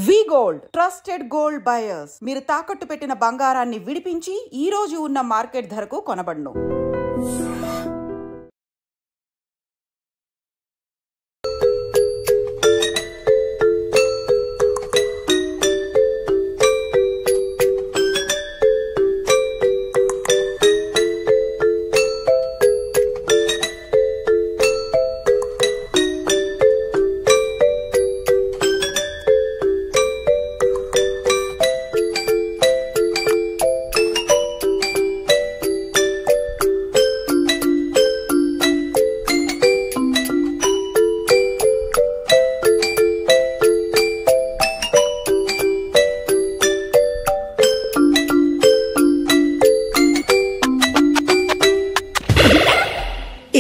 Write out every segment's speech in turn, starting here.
వి gold trusted gold buyers. మీరు తాకట్టు పెట్టిన బంగారాన్ని విడిపించి ఈ రోజు ఉన్న మార్కెట్ ధరకు కొనబడును.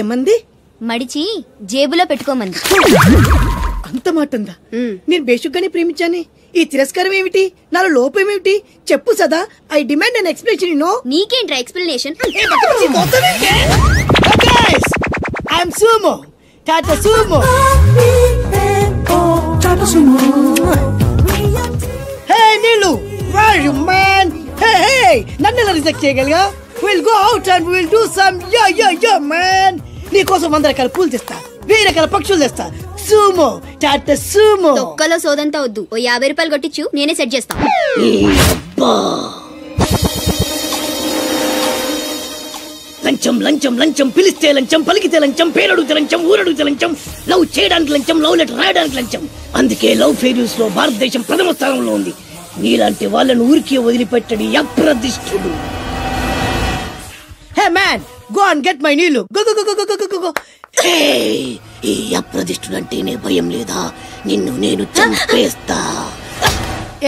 ఏమంది? మడిచి జేబులో పెట్టుకోమంది. అంత మాటందా? నేను బేషుగ్గానే ప్రేమించానే. ఈ తిరస్కారం ఏమిటి? నాలో లోపం ఏమిటి? చెప్పు Sada. I demand an explanation. No నీకేంట్రా explanation? I'm Sumo, Tata Sumo. Hey Neelu, where are you man? Hey, నన్ను ఎలా రిజెక్ట్ చేయగలిగా? We'll go out and we'll do some yeah man. నీకోసం 100 రకాల పూలు తెస్తా, 1000 రకాల పక్షులు తెస్తా. Sumo, Tata Sumo. తొక్కలో సోదంతా వద్దు. ఓ 50 రూపాయలు కొట్టించు, నేనే సెట్ చేస్తా. లంచం లంచం లంచం, పిలిస్తే లంచం, పలికితే లంచం, పేరడుగుతే లంచం, ఊరడుగుతే లంచం, లవ్ చేయడానికి లంచం, లవ్ లెటర్ రాయడానికి లంచం. అందుకే లవ్ ఫెయిల్యూర్స్ లో భారతదేశం ప్రథమ స్థానంలో ఉంది. నీలాంటి వాళ్ళను ఊరికే వదిలిపెట్టడి అప్రదిష్టుడు. Hey man, go and get my నీళ్ళు. Go go go go go go. ఈ అప్రదిష్టుడు అంటేనే భయం లేదా? నిన్ను నేను చంపేస్తా.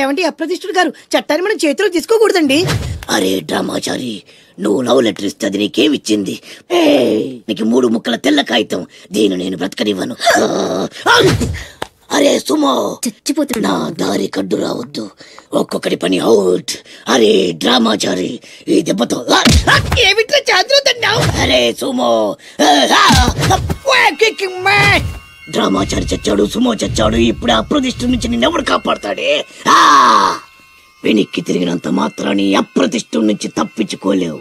ఏమంటే అప్రదిష్టుడు గారు, చట్టాన్ని మనం చేతిలో తీసుకోకూడదండి. అరే డ్రామాచారి, నువ్వు లవ్ లెటర్ ఇస్తే అది నీకేమిచ్చింది? నీకు 3 ముక్కల తెల్ల కాగితం. దీన్ని నేను బ్రతకనివ్వను. అరే సుమో, చచ్చిపోతున్నా. నా దారి కడ్డు రావద్దు. ఒక్కొక్కటి పని అవుట్. అరే డ్రామాచారి, ఈ దెబ్బతో ఏమిట్లా చాదురుతున్నావు? అరే సుమో, డ్రామాచారి చచ్చాడు, సుమో చచ్చాడు. ఇప్పుడు అప్రతిష్ఠ నుంచి నిన్నెవడు కాపాడతాడే? వెనక్కి తిరిగినంత మాత్రాన్ని అప్రతిష్ఠ నుంచి తప్పించుకోలేవు.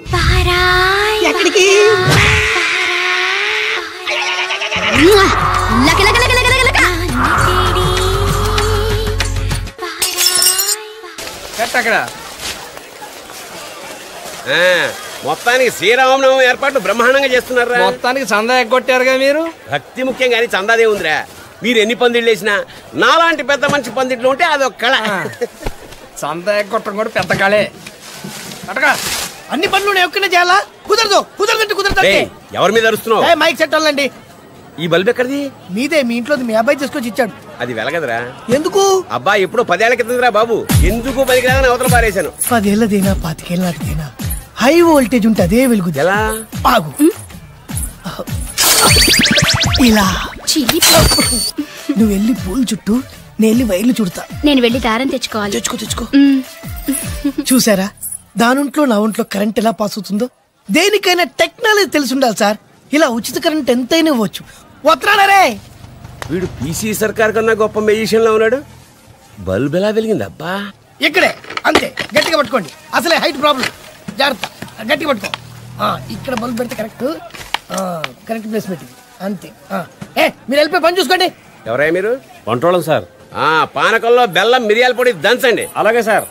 ఎక్కడికి? మొత్తానికి శ్రీరామనవమి ఏర్పాట్లు బ్రహ్మాండంగా చేస్తున్నారా? మొత్తానికి చందా ఎగ్గొట్టారుగా మీరు. భక్తి ముఖ్యం గానీ చందాదే ఉందిరా. మీరు ఎన్ని పందిళ్ళు వేసినా నాలాంటి పెద్ద మంచి పందిట్లు ఉంటే అదొక కళ. చందా ఎగ్గొట్టడం కూడా పెద్ద కళే. అటగా అన్ని పనులు ఒక్కనే చేయాలా? కుదరదు, కుదరదంటే కుదరదు. ఎవరి మీద అరుస్తున్నావు? మైక్ సెట్ అవ్వాలండి. ఈ బల్బ్ ఎక్కడిది? మీదే, మీ ఇంట్లో మీ అబ్బాయి తీసుకొచ్చి ఇచ్చాడు. అది వెలగదరా. ఎందుకు? అబ్బా ఎప్పుడో 10 ఏళ్ల కిందరా బాబు. ఎందుకు పనికిరాదని అవతల పారేశాను. 10 ఏళ్ళదేనా 25 ఏళ్ళ నాటిదేనా హై వోల్టేజ్ ఉంటే అదే వెలుగు. ఎలా? ఆగు. ఇలా నువ్వు వెళ్ళి పూలు చుట్టూ, నేను వెళ్ళి వైర్లు చుడతా. నేను వెళ్ళి దారం తెచ్చుకోవాలి. తెచ్చుకో. చూసారా, దానింట్లో నా ఒంట్లో కరెంట్ ఎలా పాస్ అవుతుందో? దేనికైనా టెక్నాలజీ తెలిసి ఉండాలి సార్. ఇలా ఉచిత కరెంట్ ఎంతైనా ఇవ్వచ్చు. వస్తున్నారే. వీడు పీసీ సర్కార్ కన్నా గొప్ప మెజిషియన్ లో ఉన్నాడు. బల్బ్ ఎలా వెలిగింది అబ్బా? ఇక్కడే అంతే. గట్టిగా పట్టుకోండి, అసలే హైట్ ప్రాబ్లం. జాగ్రత్త, గట్టిగా పట్టుకో. ఇక్కడ బల్బ్ పెడితే కరెక్ట్ ప్లేస్ పెట్టి అంతే. మీరు వెళ్ళిపోయి పని చూసుకోండి. ఎవరయ్యా మీరు? వంటోళం సార్. పానకంలో బెల్లం మిరియాల పొడి దంచండి. అలాగే సార్.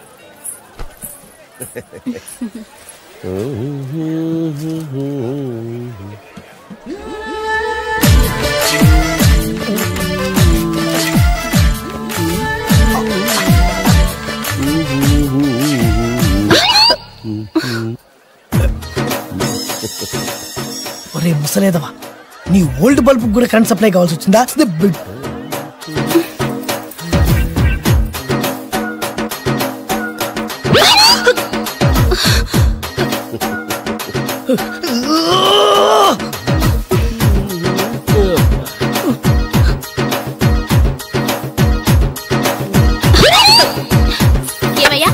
ఒరే ముసలేదవా, నీ ఓల్డ్ బల్బ్ కూడా కరెంట్ సప్లై కావాల్సి వచ్చిందా? ఏమయ్యా,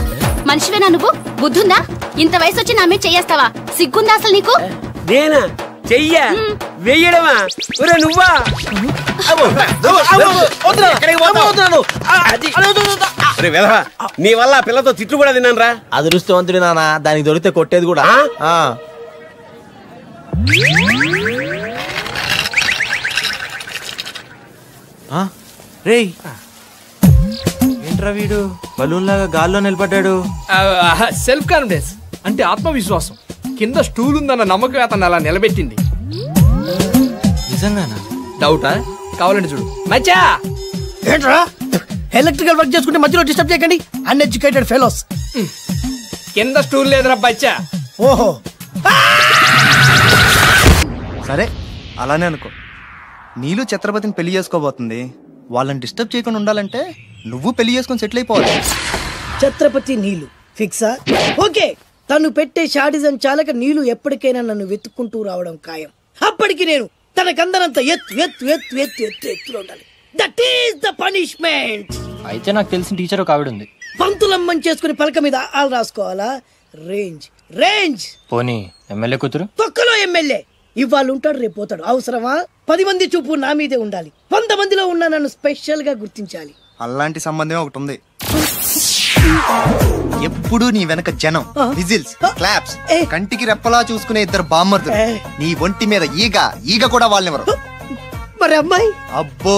మనిషివేనా నువ్వు? బుద్ధుందా? ఇంత వయసు వచ్చి నా మీద చెయ్యేస్తావా? సిగ్గుందా అసలు నీకు? నేనా చెయ్య వెయ్యడమా? నువ్వా? రే వెధవా, నీ వల్ల ఆ పిల్లతో తిట్లు కూడా తిన్నాను రా. అదృష్టవంతుడి నాన్న, దానికి దొరికితే కొట్టేది కూడా. రేయ్ ఏంట్రా వీడు బలూన్ లాగా గాల్లో నిలబడ్డాడు? సెల్ఫ్ కాన్ఫిడెన్స్ అంటే ఆత్మవిశ్వాసం. కింద స్టూల్ ఉందన్న నమ్మకం అతను అలా నిలబెట్టింది. నిజంగానా? డౌటా? కావాలంటే చూడు. మచ్చా ఏంట్రా ఎలక్ట్రికల్ వర్క్ చేసుకుంటే మధ్యలో డిస్టర్బ్ చేయకండి, అన్ఎడ్యుకేటెడ్ ఫెలోస్. కింద స్టూల్ లేదురా బచ్చా. ఓహో సరే అలానే అనుకో. నీళ్ళు ఛత్రపతిని పెళ్లి చేసుకోబోతుంది. వాళ్ళని డిస్టర్బ్ చేయకుండా ఉండాలంటే నువ్వు పెళ్లి చేసుకొని సెటిల్ అయిపోవాలి. ఛత్రపతి నీలు ఫిక్సా? ఓకే, తను పెట్టే షాడిజం చాలక నీలు ఎప్పటికైనా నన్ను వెతుక్కుంటూ రావడం ఖాయం. అప్పటికి నేను తనకందనంత ఎత్తులో ఉండాలి. That is the punishment. అయితే నాకు తెలిసిన టీచర్ ఒక ఆవిడ ఉంది. పంతులమ్మని చేసుకుని పలక మీద ఆలు రాసుకోవాలా? Range range. పోనీ ఎమ్మెల్యే కూతురు? తొక్కలో ఎమ్మెల్యే. ఇవాళ ఉంటాడు, రేపు పోతాడు. అవసరమా? 10 మంది చూపు నా మీదే ఉండాలి. 100 మందిలో ఉన్న నన్ను స్పెషల్ గా గుర్తించాలి. అలాంటి సంబంధం ఒకటి ఉంది. ఎప్పుడు నీ వెనక జనం, విజిల్స్, క్లాప్స్, కంటికి రెప్పలా చూసుకునే 2 బామ్మర్దులు. నీ ఒంటి మీద ఈగ కూడా వాళ్ళెవరు. మరి అమ్మాయి? అబ్బో,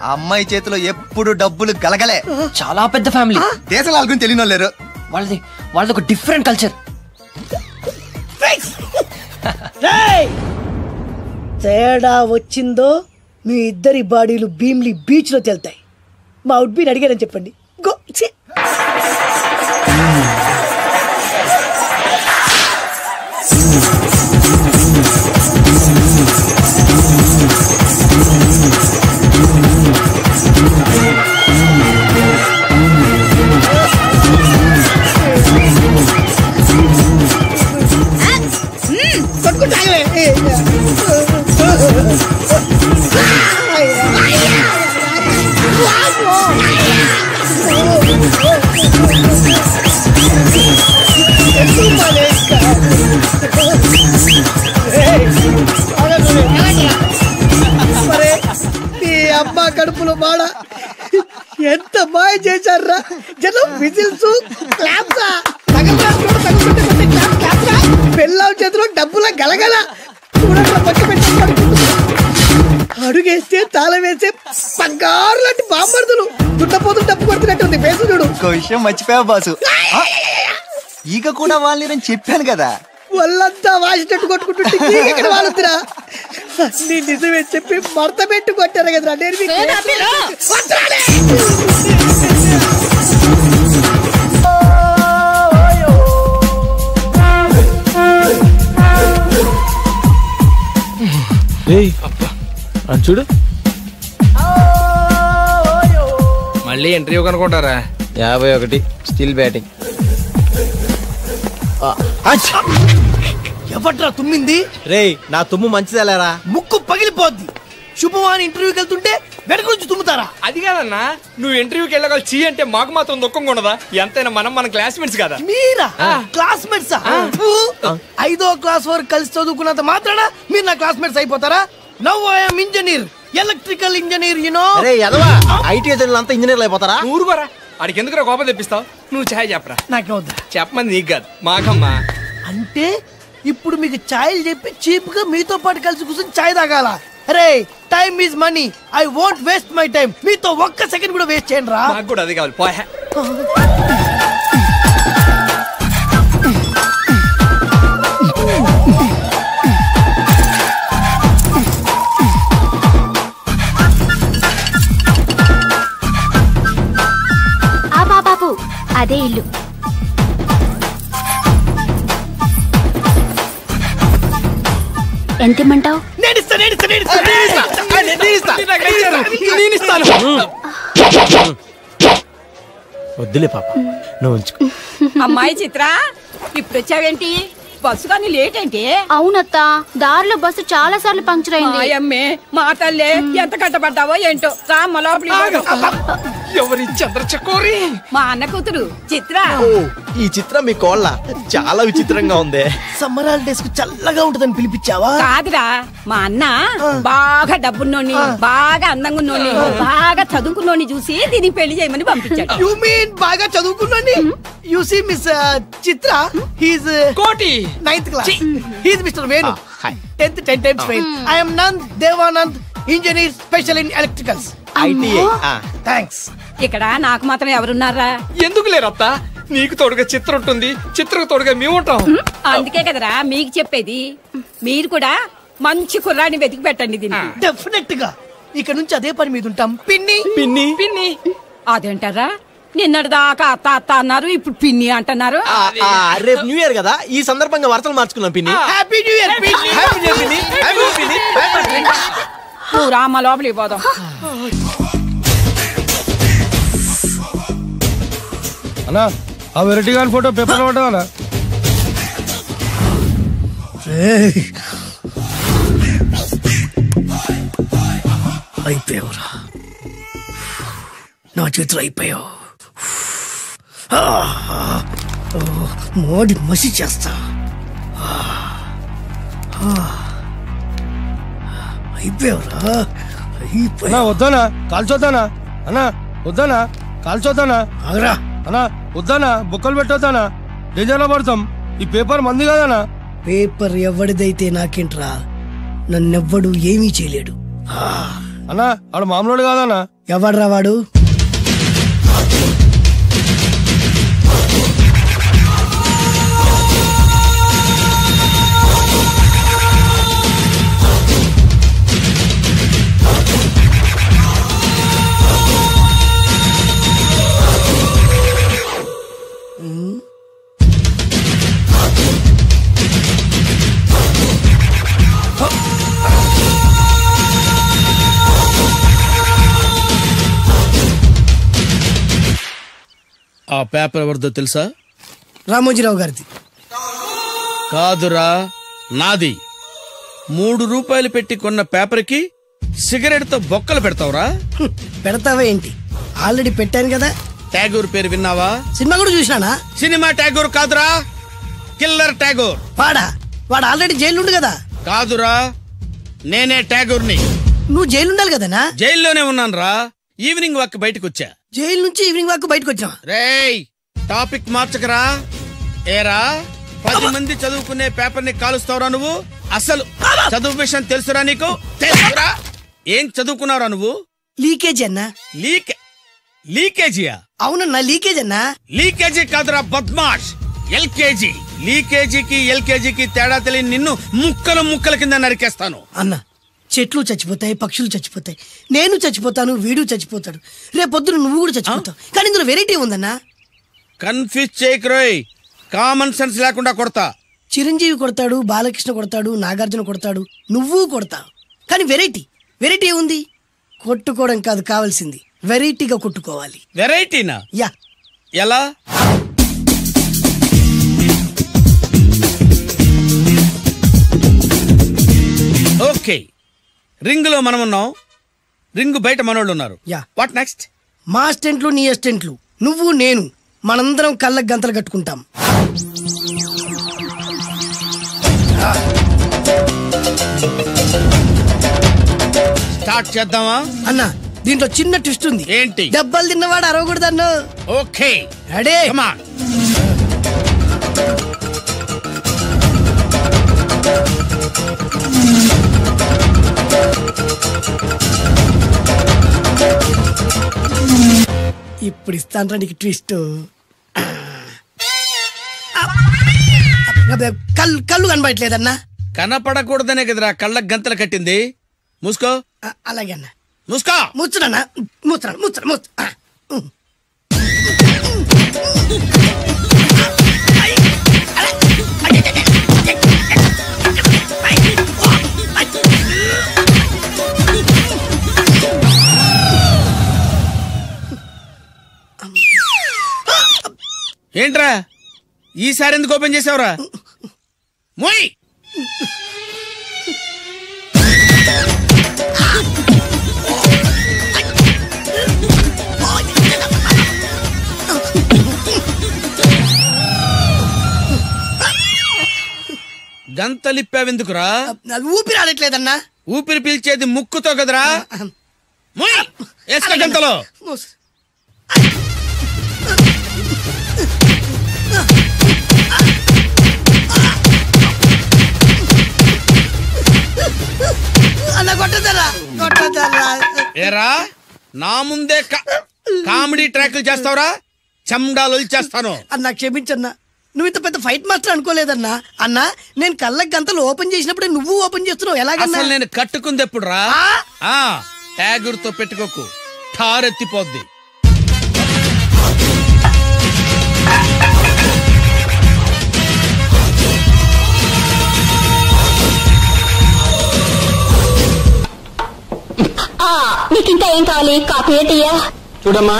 ఆ అమ్మాయి చేతిలో ఎప్పుడు డబ్బులు గలగలే. చాలా పెద్ద ఫ్యామిలీ. దేశాల వాళ్ళకి తెలియని వాళ్ళు లేరు. వాళ్ళది ఒక డిఫరెంట్ కల్చర్. తేడా వచ్చిందో మీ ఇద్దరి బాడీలు భీమ్లీ బీచ్ లో తేలుతాయి. మా ఉడ్బీని అడిగారని చెప్పండి. గో. అబ్బా కడుపులో బాడ ఎంత మాయ చేశారా జనం. విజిల్స్, క్లాప్స్, పెళ్ళాం చేతిలో డబ్బులా గలగల. అడుగేస్తే తాళం వేసే బంగారు లాంటి బాంబర్దులు. దుట్టపోతు డబ్బు కొడుతున్నట్టుంది ఫేసు చూడు. ఇంకో విషయం మర్చిపోయా బాసు, ఈగ కూడా వాళ్ళని చెప్పాను కదా. వాళ్ళంతా వాసినట్టు కొట్టుకుంటుంటే ఇక్కడ వాళ్ళురా. నీ నిజమే చెప్పి మడత పెట్టి కొట్టారు కదరా. నేను చూడు మళ్ళీ ఇంటర్వ్యూ కనుకుంటారా? 51 స్టిల్ బ్యాటింగ్. ఎవట్రా తుమ్మింది? రేయ్ నా తుమ్ము మంచిదేలేరా, ముక్కు పగిలిపోద్ది. శుభవాని ఇంటర్వ్యూకి వెళ్తుంటే వెనక నుంచి తుమ్ముతారా? అది కాదన్నా, నువ్వు ఇంటర్వ్యూకి వెళ్ళగల చీ అంటే మాకు మాత్రం దుఃఖంగా ఉండదా? ఎంతైనా మన క్లాస్మేట్స్ కదా. మీరా క్లాస్మేట్స్? 5వ క్లాస్ వరకు కలిసి చదువుకున్నంత మాత్రాన మీరు నా క్లాస్మేట్స్ అయిపోతారా? Now I am engineer, electrical engineer. You know. రే యదవా, ఐటీ అంతా ఇంజనీర్లు అయిపోతారా? ఊరుకోరా, ఆడికి ఎందుకు కోపం తెప్పిస్తావు? నువ్వు ఛాయ్ చెప్పరా. నాకే వద్దా? చెప్పమంది నీకు కాదు, మాకమ్మా. అంటే ఇప్పుడు మీకు ఛాయలు చెప్పి చీప్ గా మీతో పాటు కలిసి కూర్చొని ఛాయ్ తాగాల? అరే time is money, I won't waste my time. మీతో ఒక్క సెకండ్ కూడా వేస్ట్ చేయండి రా. నాకు కూడా అది కావాలి. పోయా. బాబు అదే ఇల్లు. ఎంత ఇమ్మంటావు? వద్దులే పాప, నువ్వు ఉంచుకో. అమ్మాయి చిత్ర, ఇప్పుడు వచ్చావేంటి? బస్సు కానీ లేట్ ఏంటి? అవునత్తా, దారిలో బస్సు చాలా సార్లు పంక్చర్ అయింది. అమ్మే మా తల్లే, ఎంత కట్టబడ్డావో ఏంటో. రా లోపలికి. ఎవరి చంద్రచకోరి? మా అన్న కూతురు చిత్ర. ఈ చిత్రం మీ కోళ్ళ చాలా విచిత్రంగా ఉంది. సమ్మర్ హాలిడేస్ కు చల్లగా ఉంటుందని పిలిపించావా? కాదురా, మా అన్న బాగా డబ్బున్నోని, బాగా అందంగా ఉన్నోని, బాగా చదువుకున్నోని చూసి దీన్ని పెళ్లి చేయమని పంపించాడు. యు మీన్ బాగా చదువుకున్నాని? You see miss Chitra, he's Koti 9th class. He's mister Venu, 10th 10 times fail. I am Nand Devanand, engineer special in electricals. ITI. Thanks. ఇక్కడ నాకు మాత్రం ఎవరున్నారా? ఎందుకు లేరత్త? నీకు తోడుగా చిత్ర ఉంటుంది, చిత్రకు తోడుగా మేము ఉంటాం. అందుకే కదరా మీకు చెప్పేది. మీరు కూడా మంచి కుర్రాన్ని వెతికి పెట్టండి దీనికి. డెఫినెట్ గా ఇక్కడ నుంచి అదే పని మీద ఉంటాం. పిన్ని పిన్ని పిన్ని అదేంటారా, నిన్నటి దాకా అత్త అత్త అన్నారు, ఇప్పుడు పిన్ని అంటున్నారు. రేపు న్యూ ఇయర్ కదా, ఈ సందర్భంగా వరసలు మార్చుకున్నాం పిన్ని. హ్యాపీ న్యూ ఇయర్ పిన్ని. హ్యాపీ న్యూ ఇయర్ పిన్ని. హ్యాపీ న్యూ ఇయర్ పిన్ని. నువ్వు రామ్మ లోపలికి పోదాం. అన్నా ఆ వెరైటీ గాని ఫోటో పేపర్ లో పడ్డా అయిపోయావురా నా చేతులు, అయిపోయావు. మోడి మసి చేస్తా. అయిపోయావురా, అన్నా వద్దానా కాల్చొద్దానా? అన్నా వద్దానా కాల్చొద్దానా? ఆగరా అన్నా వద్దానా బొక్కలు పెట్టొద్దానా? డేంజర్ లో పడతాం. ఈ పేపర్ మంది కదనా? పేపర్ ఎవడిదైతే నాకేంట్రా, నన్నెవ్వడు ఏమీ చేయలేడు. అన్నా ఆడు మామూలు కాదన్నా. ఎవడ్రా వాడు? ఆ పేపర్ ఎవరిదో తెలుసా? రామోజీరావు గారిది. కాదురా, నాది. 3 రూపాయలు పెట్టి కొన్న పేపర్ కి సిగరెట్ తో బొక్కలు పెడతావురా? పెడతావా ఏంటి? ఆల్రెడీ పెట్టాను కదా. ట్యాగూర్ పేరు విన్నావా? సినిమా కూడా చూసినానా? సినిమా ట్యాగూర్ కాదురా, కిల్లర్ ట్యాగూర్. వాడు ఆల్రెడీ జైలు ఉండు కదా. కాదురా, నేనే ట్యాగూర్ని. నువ్వు జైలు ఉండాలి కదనా? జైల్లోనే ఉన్నాను రా. ఈవినింగ్ వాక్ బయటకు వచ్చా. జైలు నుంచి ఈవినింగ్ వాక్ బయటకు వచ్చా. రేయ్ టాపిక్ మార్చకరా. ఏరా 10 మంది చదువుకునే పేపర్ ని కాలుస్తావురా నువ్వు? అసలు చదువు విషయం తెలుసురా నీకు? తెలుసురా? ఏం చదువుకున్నారా నువ్వు? లీకేజీ అన్నా. లీకేజీయా? అవునన్నా లీకేజ్ అన్నా. లీకేజీ కాదురా బద్మాష్, ఎల్కేజీ. లీకేజీకి ఎల్కేజీకి తేడా తెలియని నిన్ను ముక్కలు ముక్కల కింద నరికేస్తాను. అన్నా చెట్లు చచ్చిపోతాయి, పక్షులు చచ్చిపోతాయి, నేను చచ్చిపోతాను, వీడు చచ్చిపోతాడు, రేపొద్దున నువ్వు కూడా చచ్చిపోతావు. కానీ ఇందులో వెరైటీ ఉందన్నా. కన్ఫ్యూజ్ చేయకురోయ్, కామన్ సెన్స్ లేకుండా కొడతా. చిరంజీవి కొడతాడు, బాలకృష్ణ కొడతాడు, నాగార్జున కొడతాడు, నువ్వు కొడతావు. కానీ వెరైటీ ఉంది. కొట్టుకోవడం కాదు కావాల్సింది, వెరైటీగా కొట్టుకోవాలి. వెరైటీనా? యా. ఎలా? ఓకే, రింగ్ లో మనం ఉన్నాం, రింగ్ బయట మనోళ్ళు ఉన్నారు. What next? మా అసిస్టెంట్లు, నీ అసిస్టెంట్లు, నువ్వు నేను, మనందరం కళ్ళకు గంతలు కట్టుకుంటాం. స్టార్ట్ చేద్దామా? అన్నా దీంట్లో చిన్న ట్విస్ట్ ఉంది. ఏంటి? దెబ్బలు తిన్నవాడు అరవకూడదు అన్న. Okay ready? Come on. ఇప్పుడు ఇస్తాను నీకు ట్విస్ట్. కళ్ళు కనబడట్లేదన్నా. కనపడకూడదనే కదరా కళ్ళకు గంతలు కట్టింది. మూసుకో. అలాగే అన్న. మూసుకో. ముచ్చుడన్నా. ముచ్చరా. ఏంట్రా ఈసారి ఎందుకు ఓపెన్ చేసావురా? మోయ్. గంతలిప్పావెందుకురా? ఊపిరి ఆడట్లేదన్నా. ఊపిరి పీల్చేది ముక్కుతో కదరా. వేసుకో గంతలో. అన్న కొట్టదరా కొట్టదరా. ఏరా నా ముందే కామెడీ ట్రాక్లు చేస్తావురా? చెమ్డాలు చేస్తాను. అన్నా క్షమించన్నా, నువ్వు ఇంత పెద్ద ఫైట్ మాస్టర్ అనుకోలేదన్నా. అన్నా నేను కళ్ళకి గంతలు ఓపెన్ చేసినప్పుడే నువ్వు ఓపెన్ చేస్తున్నావు. ఎలాగన్నా? అసలు నేను కట్టుకుంది ఎప్పుడు రా? ట్యాగుర్తో పెట్టుకోకు, ఠారెత్తిపోద్ది. నీకు ఇంకా ఏం కావాలి? కాఫీ టీయా? చూడమ్మా,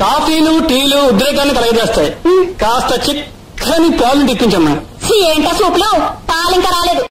కాఫీలు టీలు ఉద్రేకాన్ని కలగజేస్తాయి. కాస్త చిక్కని పాలు తెప్పించమ్మా. ఏంటా సూపులో పాలు ఇంకా రాలేదు.